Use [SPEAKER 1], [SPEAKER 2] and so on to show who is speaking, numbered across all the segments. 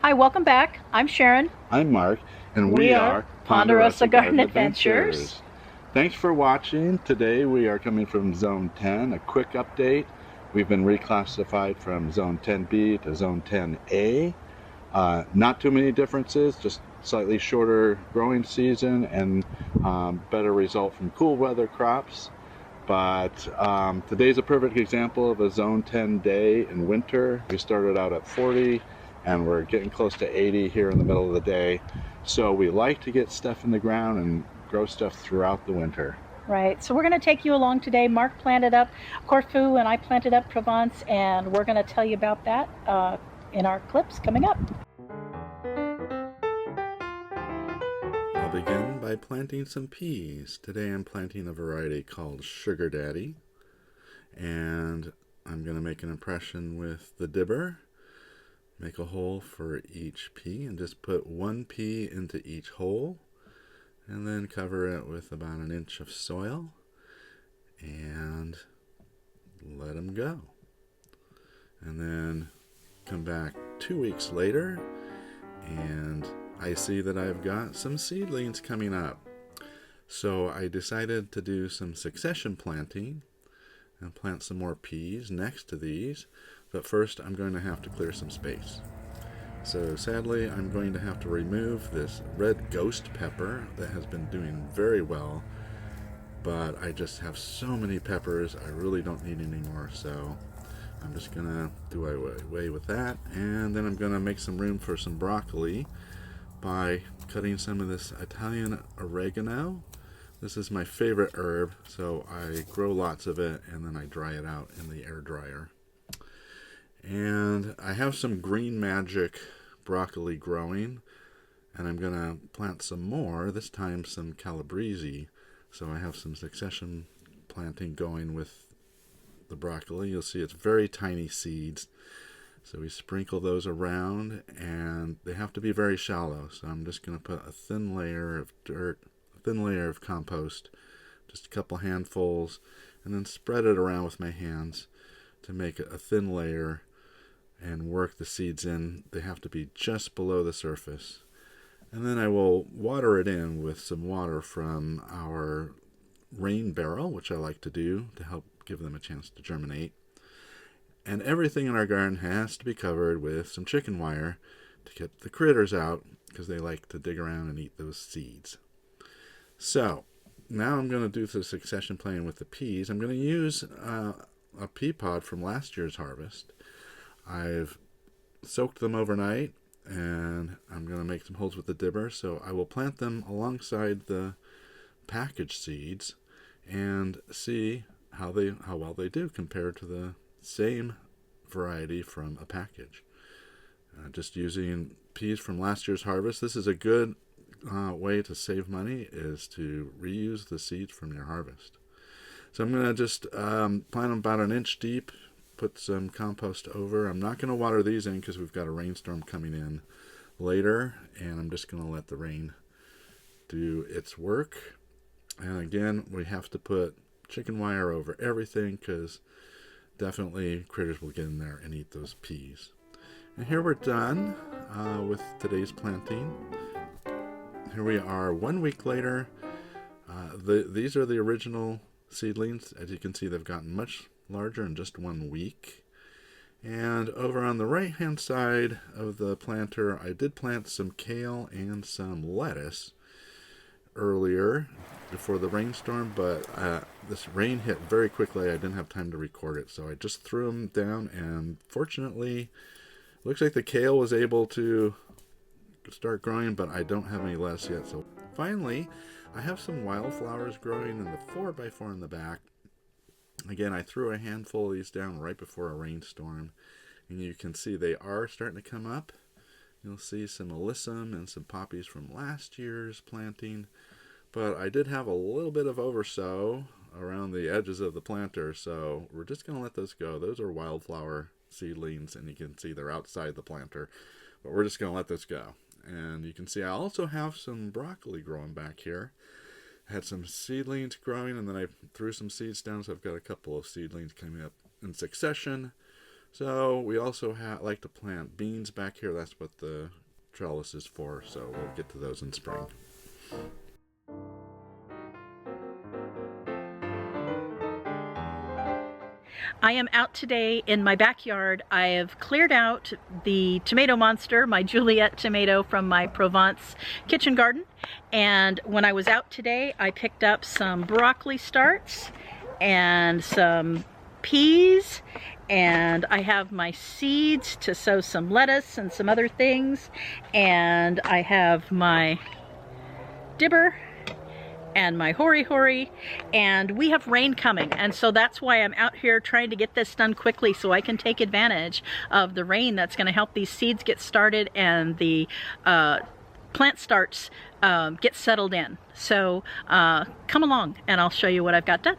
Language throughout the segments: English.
[SPEAKER 1] Hi, welcome back. I'm Sharon.
[SPEAKER 2] I'm Mark, and
[SPEAKER 1] We
[SPEAKER 2] we
[SPEAKER 1] are
[SPEAKER 2] are
[SPEAKER 1] Ponderosa
[SPEAKER 2] Ponderosa
[SPEAKER 1] Garden
[SPEAKER 2] Garden
[SPEAKER 1] Adventures.
[SPEAKER 2] Adventures. Thanks for watching. Today we are coming from Zone 10, a quick update. We've been reclassified from Zone 10B to Zone 10A. Not too many differences, just slightly shorter growing season and better result from cool weather crops. But today's a perfect example of a Zone 10 day in winter. We started out at 40 and we're getting close to 80 here in the middle of the day. So we like to get stuff in the ground and grow stuff throughout the winter.
[SPEAKER 1] Right, so we're going to take you along today. Mark planted up Corfu and I planted up Provence, and we're going to tell you about that in our clips coming up.
[SPEAKER 2] I'll begin by planting some peas. Today I'm planting a variety called Sugar Daddy, and I'm going to make an impression with the dibber. Make a hole for each pea and just put one pea into each hole, and then cover it with about an inch of soil and let them go. And then come back 2 weeks later and I see that I've got some seedlings coming up. So I decided to do some succession planting and plant some more peas next to these. But first I'm going to have to clear some space. So sadly I'm going to have to remove this red ghost pepper that has been doing very well. But I just have so many peppers, I really don't need any more. So I'm just going to do away with that. And then I'm going to make some room for some broccoli by cutting some of this Italian oregano. This is my favorite herb, so I grow lots of it and then I dry it out in the air dryer. And I have some Green Magic broccoli growing, and I'm going to plant some more, this time some calabrese. So I have some succession planting going with the broccoli. You'll see it's very tiny seeds. So we sprinkle those around, and they have to be very shallow. So I'm just going to put a thin layer of dirt, a thin layer of compost, just a couple handfuls, and then spread it around with my hands to make a thin layer and work the seeds in. They have to be just below the surface. And then I will water it in with some water from our rain barrel, which I like to do to help give them a chance to germinate. And everything in our garden has to be covered with some chicken wire to get the critters out, because they like to dig around and eat those seeds. So now I'm going to do the succession planting with the peas. I'm going to use a pea pod from last year's harvest. I've soaked them overnight, and I'm going to make some holes with the dibber. So I will plant them alongside the package seeds and see how well they do compared to the same variety from a package. Just using peas from last year's harvest. This is a good way to save money, is to reuse the seeds from your harvest. So I'm going to just plant them about an inch deep, put some compost over. I'm not going to water these in because we've got a rainstorm coming in later, and I'm just going to let the rain do its work. And again, we have to put chicken wire over everything because definitely critters will get in there and eat those peas. And here we're done with today's planting. Here we are 1 week later. These are the original seedlings. As you can see, they've gotten much larger in just 1 week. And over on the right hand side of the planter, I did plant some kale and some lettuce earlier before the rainstorm, but this rain hit very quickly. I didn't have time to record it, so I just threw them down, and fortunately it looks like the kale was able to start growing, but I don't have any lettuce yet. So finally I have some wildflowers growing in the 4x4 in the back. Again, I threw a handful of these down right before a rainstorm, and you can see they are starting to come up. You'll see some alyssum and some poppies from last year's planting. But I did have a little bit of oversow around the edges of the planter, so we're just going to let those go. Those are wildflower seedlings, and you can see they're outside the planter. But we're just going to let those go. And you can see I also have some broccoli growing back here. I had some seedlings growing, and then I threw some seeds down, so I've got a couple of seedlings coming up in succession. So we also like to plant beans back here. That's what the trellis is for. So we'll get to those in spring.
[SPEAKER 1] I am out today in my backyard. I have cleared out the tomato monster, my Juliette tomato from my Provence kitchen garden. And when I was out today, I picked up some broccoli starts and some peas, and I have my seeds to sow some lettuce and some other things, and I have my dibber and my hori, and we have rain coming, and so that's why I'm out here trying to get this done quickly so I can take advantage of the rain that's going to help these seeds get started and the plant starts get settled in. So come along and I'll show you what I've got done.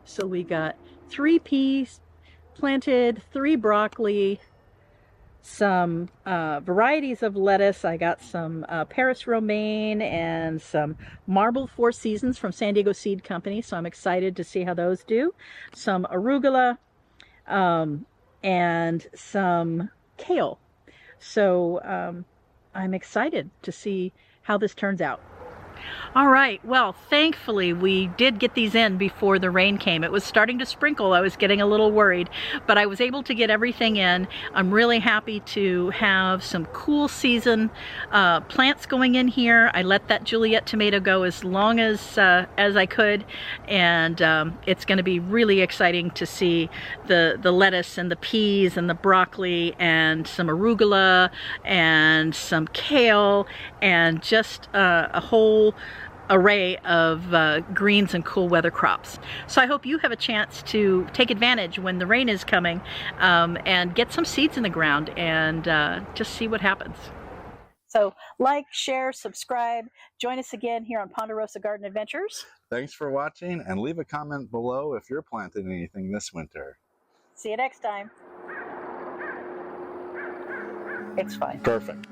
[SPEAKER 1] So we got 3 peas planted, 3 broccoli, some varieties of lettuce. I got some Paris romaine and some marble Four Seasons from San Diego Seed Company, so I'm excited to see how those do. Some arugula and some kale. So I'm excited to see how this turns out. All right, well, thankfully we did get these in before the rain came. It was starting to sprinkle. I was getting a little worried, but I was able to get everything in. I'm really happy to have some cool season plants going in here. I let that Juliet tomato go as long as I could, and it's going to be really exciting to see the lettuce and the peas and the broccoli and some arugula and some kale and just a whole array of greens and cool weather crops. So I hope you have a chance to take advantage when the rain is coming and get some seeds in the ground and just see what happens. So like, share, subscribe. Join us again here on Ponderosa Garden Adventures.
[SPEAKER 2] Thanks for watching, and leave a comment below if you're planting anything this winter.
[SPEAKER 1] See you next time. It's fine.
[SPEAKER 2] Perfect.